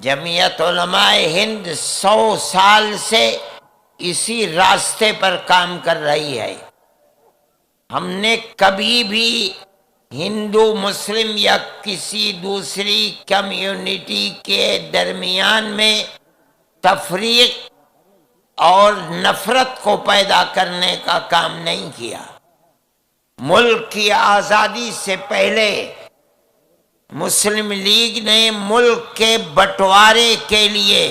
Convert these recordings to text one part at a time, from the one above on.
جمعیت علماء ہند 100 سال سے اسی راستے پر کام کر رہی ہے۔ ہم نے کبھی بھی ہندو مسلم یا کسی دوسری کمیونٹی کے درمیان میں تفریق اور نفرت کو پیدا کرنے کا کام نہیں کیا۔ ملک کی آزادی سے پہلے مسلم لیگ نے ملک کے بٹوارے کے لیے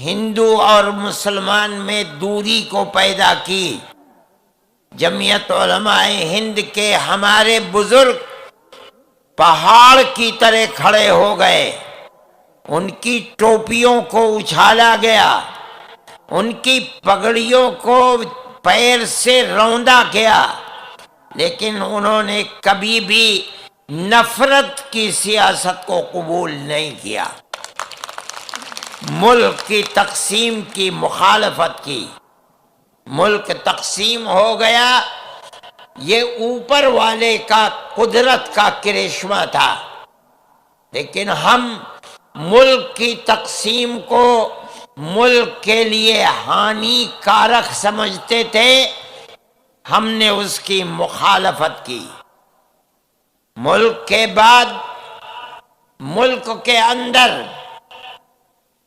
ہندو اور مسلمان میں دوری کو پیدا کی۔ جمعیت علماء ہند کے ہمارے بزرگ پہاڑ کی طرح کھڑے ہو گئے، ان کی ٹوپیوں کو اچھالا گیا، ان کی پگڑیوں کو پیر سے روندا گیا، لیکن انہوں نے کبھی بھی نفرت کی سیاست کو قبول نہیں کیا، ملک کی تقسیم کی مخالفت کی۔ ملک تقسیم ہو گیا، یہ اوپر والے کا قدرت کا کرشمہ تھا، لیکن ہم ملک کی تقسیم کو ملک کے لیے ہانی کارک سمجھتے تھے، ہم نے اس کی مخالفت کی۔ ملک کے بعد ملک کے اندر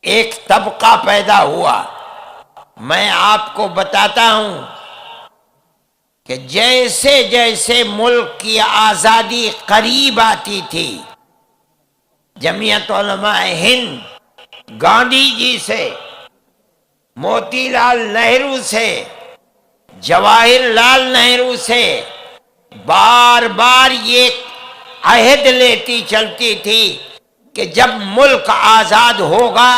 ایک طبقہ پیدا ہوا۔ میں آپ کو بتاتا ہوں کہ جیسے جیسے ملک کی آزادی قریب آتی تھی، جمعیت علماء ہند گاندھی جی سے، موتی لال نہرو سے، جواہر لال نہرو سے بار بار یہ عہد لیتی چلتی تھی کہ جب ملک آزاد ہوگا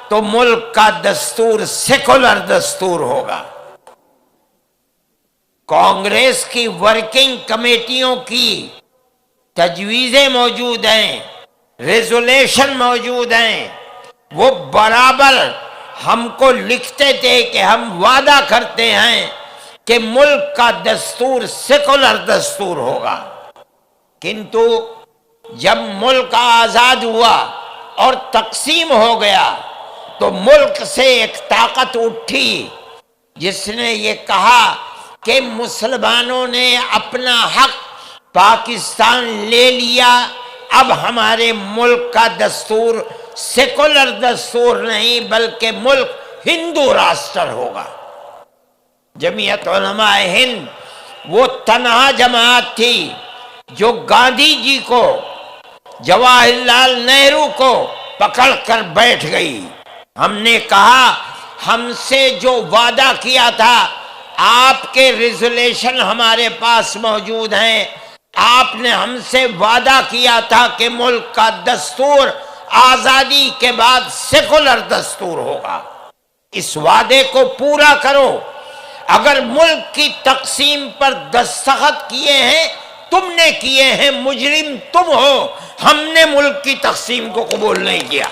تو ملک کا دستور سیکولر دستور ہوگا۔ کانگریس کی ورکنگ کمیٹیوں کی تجویزیں موجود ہیں، ریزولیشن موجود ہیں، وہ برابر ہم کو لکھتے تھے کہ ہم وعدہ کرتے ہیں کہ ملک کا دستور سیکولر دستور ہوگا، کنتو جب ملک آزاد ہوا اور تقسیم ہو گیا تو ملک سے ایک طاقت اٹھی جس نے یہ کہا کہ مسلمانوں نے اپنا حق پاکستان لے لیا، اب ہمارے ملک کا دستور سیکولر دستور نہیں بلکہ ملک ہندو راشٹر ہوگا۔ جمعیت علماء ہند وہ تنہا جماعت تھی جو گاندھی جی کو، جواہر لال نہرو کو پکڑ کر بیٹھ گئی۔ ہم نے کہا ہم سے جو وعدہ کیا تھا، آپ کے ریزولیشن ہمارے پاس موجود ہیں، آپ نے ہم سے وعدہ کیا تھا کہ ملک کا دستور آزادی کے بعد سیکولر دستور ہوگا، اس وعدے کو پورا کرو۔ اگر ملک کی تقسیم پر دستخط کیے ہیں تم نے کیے ہیں، مجرم تم ہو، ہم نے ملک کی تقسیم کو قبول نہیں کیا۔